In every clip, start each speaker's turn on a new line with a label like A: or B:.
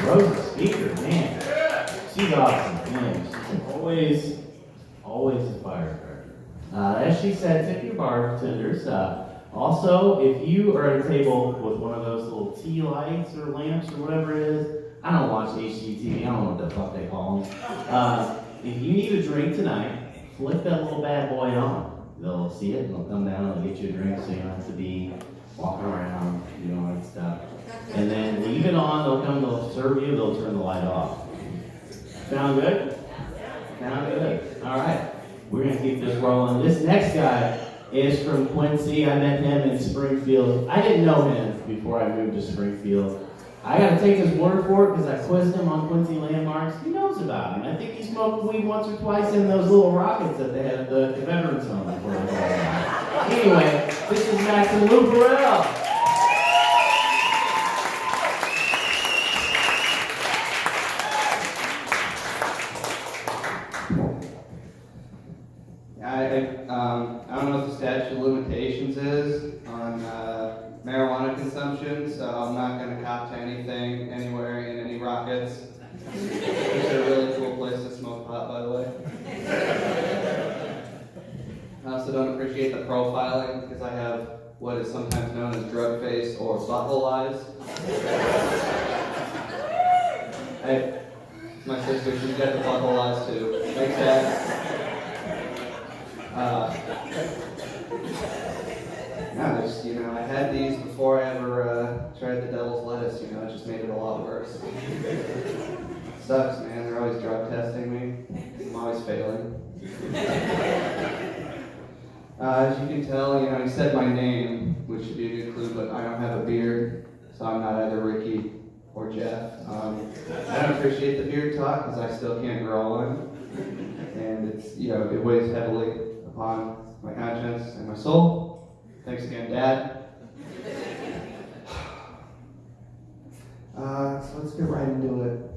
A: Rose's speaker, man. She's awesome, man. She's always a firecracker. As she said, tip your bartenders. Also, if you are at a table with one of those little tea lights or lamps or whatever it is, I don't watch HGTV, I don't know what the fuck they call them. If you need a drink tonight, flick that little bad boy on. They'll see it and they'll come down and they'll get you a drink so you don't have to be walking around, doing all that stuff. And then leave it on, they'll come, they'll serve you, they'll turn the light off. Sound good? Sound good. All right, we're gonna keep this rolling. This next guy is from Quincy. I met him in Springfield. I didn't know him before I moved to Springfield. I gotta take his word for it because I quizzed him on Quincy landmarks. He knows about him. I think he smoked weed once or twice in those little rockets that they had at the Veterans Home before they got out. Anyway, this is Maxim Luparell.
B: I don't know what the statute of limitations is on marijuana consumption, so I'm not going to cop to anything, anywhere, in any rockets. It's a really cool place to smoke pot, by the way. I also don't appreciate the profiling, because I have what is sometimes known as drug face or butthole eyes. Hey, my sister, she's got the butthole eyes too. Thanks, Dad. No, just, I had these before I ever tried the devil's lettuce, it just made it a lot worse. Sucks, man, they're always drug testing me. I'm always failing. As you can tell, he said my name, which should be a good clue, but I don't have a beard, so I'm not either Ricky or Jeff. I don't appreciate the beard talk, because I still can't grow one. And it's, it weighs heavily upon my conscience and my soul. Thanks again, Dad. So let's get right into it.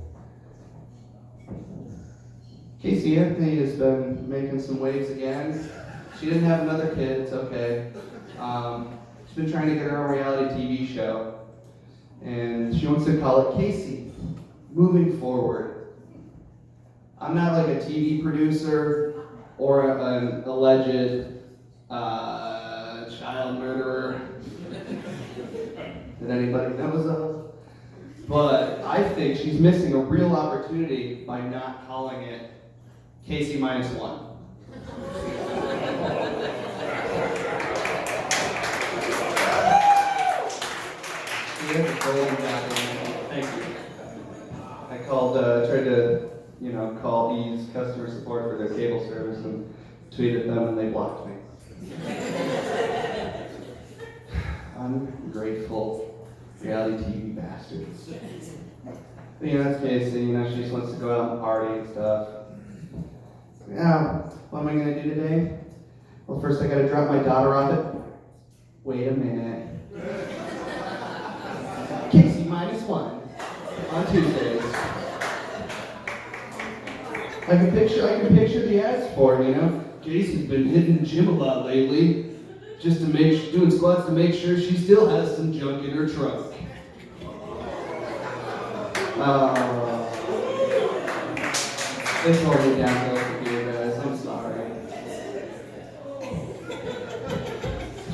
B: Casey Anthony has been making some waves again. She didn't have another kid, it's okay. She's been trying to get her own reality TV show. And she wants to call it Casey, Moving Forward. I'm not like a TV producer or an alleged child murderer that anybody knows of. But I think she's missing a real opportunity by not calling it Casey -1. Thank you. I tried to, call Ease customer support for their cable service and tweeted them and they blocked me. Ungrateful reality TV bastards. But, that's Casey, she just wants to go out and party and stuff. Yeah, what am I going to do today? Well, first I got to drop my daughter off at... Wait a minute. Casey -1 on Tuesdays. I can picture the ads for it, Casey's been hitting the gym a lot lately, just to doing squats to make sure she still has some junk in her trunk. It's totally downhill for you guys. I'm sorry.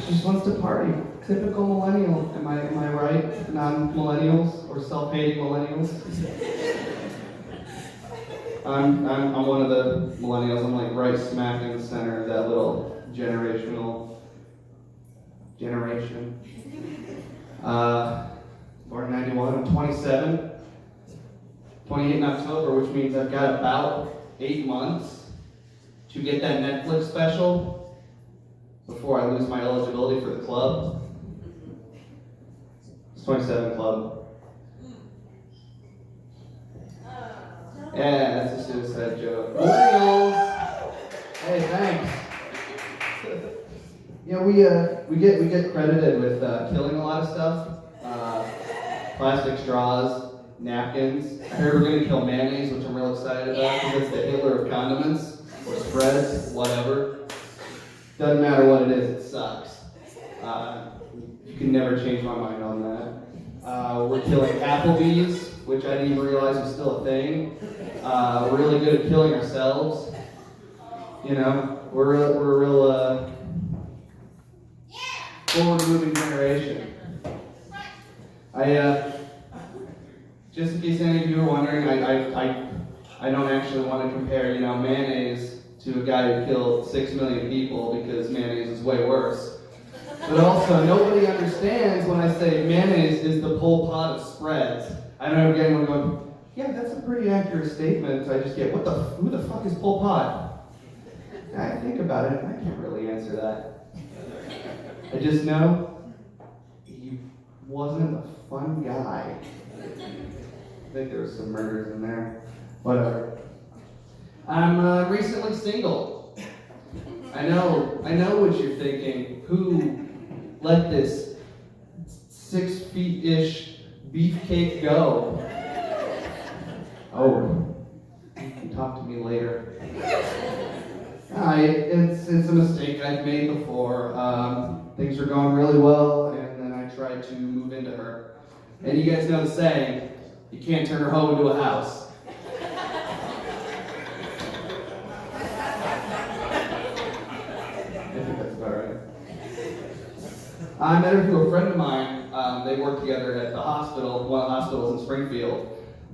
B: She just wants to party. Typical millennial. Am I right? Non-millennials or self-hating millennials? I'm one of the millennials. I'm like right smack in the center of that little generation. Born in 91, I'm 27. 28 in October, which means I've got about 8 months to get that Netflix special before I lose my eligibility for the club. It's 27 Club. Yeah, that's a suicide joke. Millennials! Hey, thanks. We get credited with killing a lot of stuff. Plastic straws, napkins. I heard we're going to kill mayonnaise, which I'm real excited about because it's the Hitler of condiments, or spreads, whatever. Doesn't matter what it is, it sucks. You can never change my mind on that. We're killing Applebee's. which I didn't even realize was still a thing. We're really good at killing ourselves. You know, we're a real forward-moving generation. Just in case any of you are wondering, I don't actually want to compare, mayonnaise to a guy who killed 6 million people, because mayonnaise is way worse. But also, nobody understands when I say mayonnaise is the Pol Pot of spreads. I don't ever get anyone going, yeah, that's a pretty accurate statement. I just get, who the fuck is Pol Pot? I think about it, and I can't really answer that. I just know he wasn't a fun guy. I think there was some murders in there. Whatever. I'm recently single. I know what you're thinking. Who let this 6 feet-ish beefcake go? Oh, you can talk to me later. It's a mistake I've made before. Things were going really well, and then I tried to move into her. And you guys know the saying, you can't turn her hoe into a house. I think that's about right. I met her through a friend of mine. They worked together at the hospital, one of the hospitals in Springfield.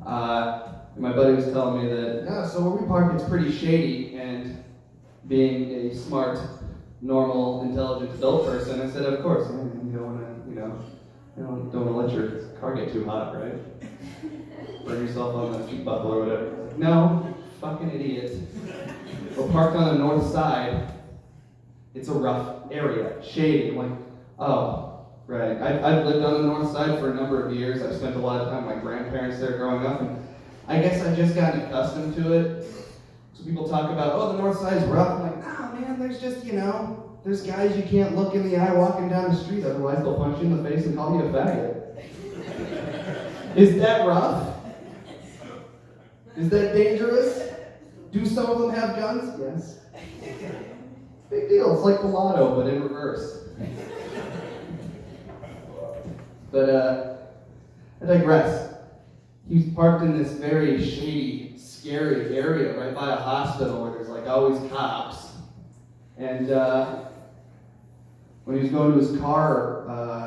B: And my buddy was telling me that, so where we park, it's pretty shady. And being a smart, normal, intelligent adult person, I said, of course, you don't want to, don't want to let your car get too hot, right? Burn yourself on the heat buckle or whatever. No, fucking idiot. We're parked on the north side. It's a rough area, shady. I'm like, oh, right. I've lived on the north side for a number of years. I've spent a lot of time with my grandparents there growing up, and I guess I've just gotten accustomed to it. So people talk about, oh, the north side's rough. I'm like, nah, man, there's just, there's guys you can't look in the eye walking down the street, otherwise they'll punch you in the face and call you a faggot. Is that rough? Is that dangerous? Do some of them have guns? Yes. Big deal. It's like the lotto, but in reverse. But I digress. He's parked in this very shady, scary area right by a hospital where there's like always cops. And when he was going to his car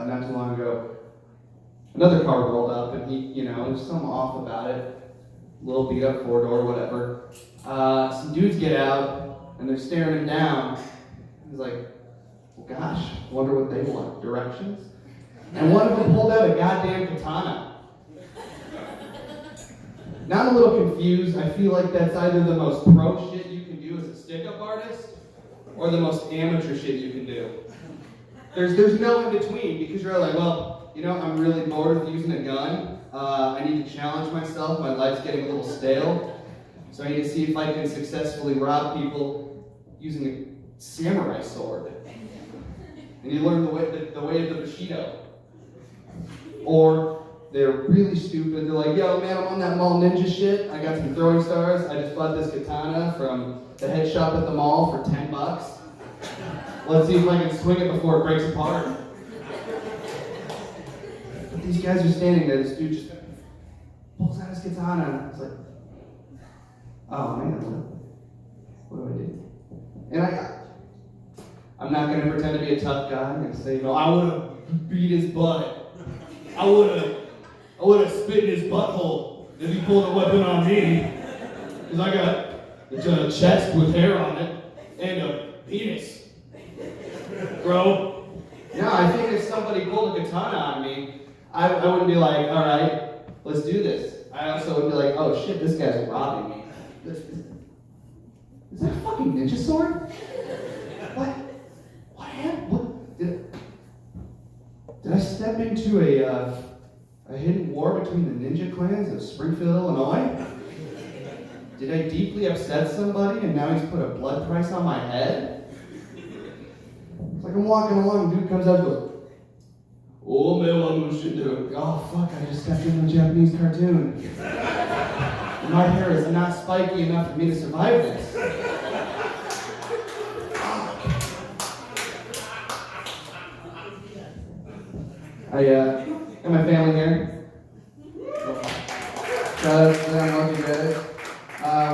B: not too long ago, another car rolled up, and he, there's something off about it. A little beat up 4-door, whatever. Some dudes get out, and they're staring him down. He's like, well, gosh, wonder what they want. Directions? And one of them pulled out a goddamn katana. Now I'm a little confused. I feel like that's either the most pro shit you can do as a stick-up artist, or the most amateur shit you can do. There's no in between, because you're like, well, I'm really bored with using a gun. I need to challenge myself. My life's getting a little stale. So I need to see if I can successfully rob people using a samurai sword. And you learn the way of the Bushido. Or they're really stupid. They're like, yo, man, I'm on that mall ninja shit. I got some throwing stars. I just bought this katana from the head shop at the mall for $10. Let's see if I can swing it before it breaks apart. But these guys are standing there. This dude just pulls out his katana. It's like, oh man, what do I do? And I'm not going to pretend to be a tough guy. I'm going to say, no, I would have beat his butt. I would have spit in his butthole if he pulled a weapon on me. Because I got a chest with hair on it and a penis. Bro. Yeah, I think if somebody pulled a katana on me, I wouldn't be like, all right, let's do this. I also would be like, oh shit, this guy's robbing me. Is that a fucking ninja sword? What happened? What? Did I step into a hidden war between the ninja clans of Springfield, Illinois? Did I deeply upset somebody and now he's put a blood price on my head? It's like I'm walking along, dude comes up and goes, oh, oh fuck, I just stepped into a Japanese cartoon. My hair is not spiky enough for me to survive this. I got my family here. Shout out to them, love you guys.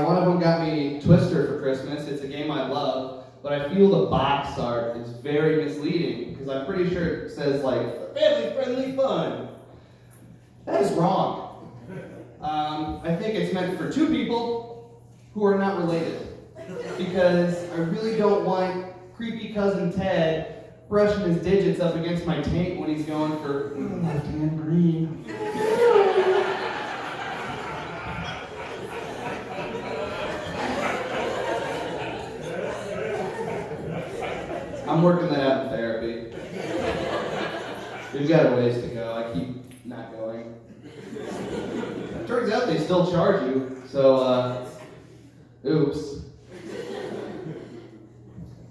B: One of them got me Twister for Christmas. It's a game I love, but I feel the box art is very misleading because I'm pretty sure it says like family-friendly fun. That is wrong. I think it's meant for two people who are not related because I really don't want creepy cousin Ted brushing his digits up against my taint when he's going for left-hand green. I'm working that out in therapy. We've got a ways to go. I keep not going. It turns out they still charge you, so, oops.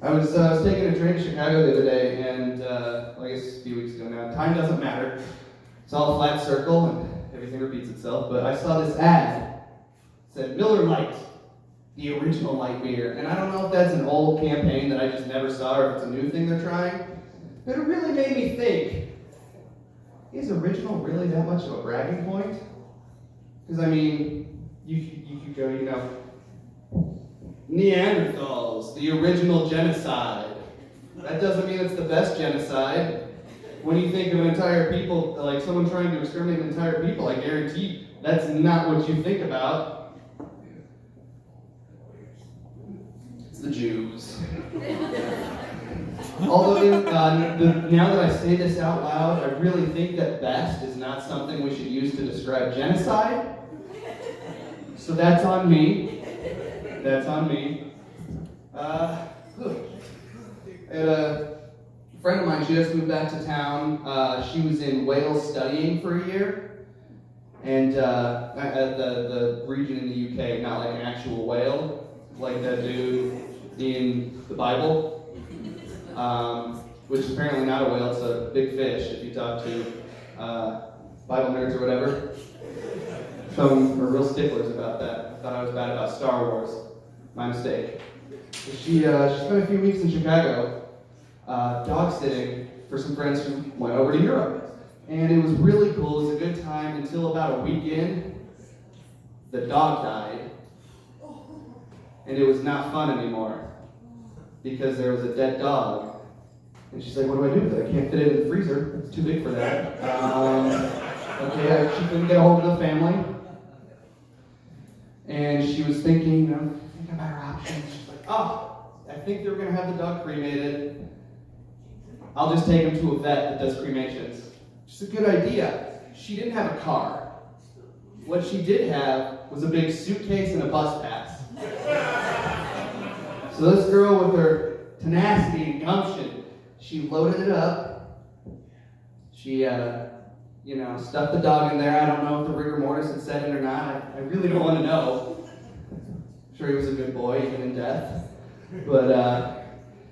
B: I was taking a train to Chicago the other day, and I guess a few weeks ago now. Time doesn't matter. It's all a flat circle, and everything repeats itself. But I saw this ad. It said, Miller Lite, the original light beer. And I don't know if that's an old campaign that I just never saw, or if it's a new thing they're trying. But it really made me think, is original really that much of a bragging point? Because, I mean, you could go, you know, Neanderthals, the original genocide. That doesn't mean it's the best genocide. When you think of an entire people, like someone trying to exterminate an entire people, I guarantee that's not what you think about. It's the Jews. Although, now that I say this out loud, I really think that best is not something we should use to describe genocide. So that's on me. That's on me. And a friend of mine, she just moved back to town. She was in Wales studying for a year. And at the region in the UK, not like an actual whale, like that dude in the Bible. Which is apparently not a whale, it's a big fish if you talk to Bible nerds or whatever. Some are real sticklers about that. I thought I was bad about Star Wars. My mistake. She spent a few weeks in Chicago dog sitting for some friends who went over to Europe. And it was really cool, it was a good time until about a week in, the dog died. And it was not fun anymore because there was a dead dog. And she's like, what do I do with it? I can't fit it in the freezer. It's too big for that. Okay, she couldn't get a hold of the family. And she was thinking, you know, think about her options. She's like, oh, I think they were going to have the dog cremated. I'll just take him to a vet that does cremations. It's a good idea. She didn't have a car. What she did have was a big suitcase and a bus pass. So this girl with her tenacity and gumption, she loaded it up. She, stuffed the dog in there. I don't know if the rigor mortis had set in or not. I really don't want to know. I'm sure he was a good boy, even in death. But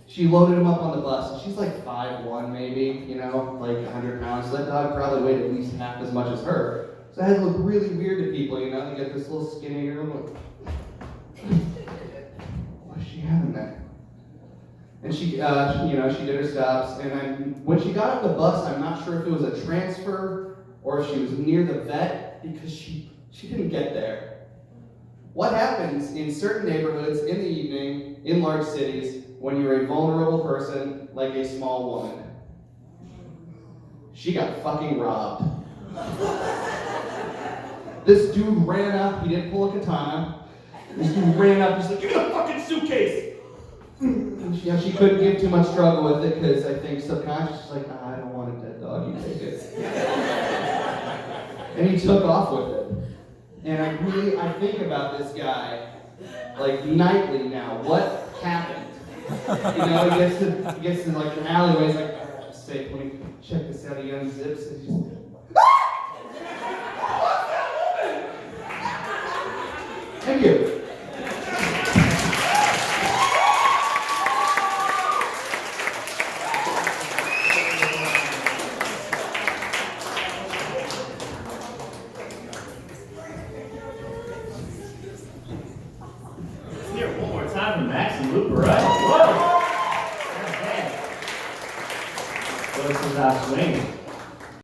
B: she loaded him up on the bus. And she's like 5'1", maybe, like 100 pounds. So that dog probably weighed at least half as much as her. So I had to look really weird to people, They get this little skinny girl. What's she having there? And she, she did her stops, and when she got off the bus, I'm not sure if it was a transfer or if she was near the vet, because she didn't get there. What happens in certain neighborhoods in the evening, in large cities, when you're a vulnerable person like a small woman? She got fucking robbed. This dude ran up, he didn't pull a katana. This dude ran up, he's like, give me the fucking suitcase! And she couldn't give too much struggle with it because I think subconscious she's like, I don't want a dead dog, you take it. And he took off with it. And I think about this guy like nightly now. What happened? He gets to like an alleyway, he's like, oh, just safe, let me check this out, he unzips and he's Thank you.
A: Here, one more time for Maxim Luparell. Whoa! Okay. So this is our swing.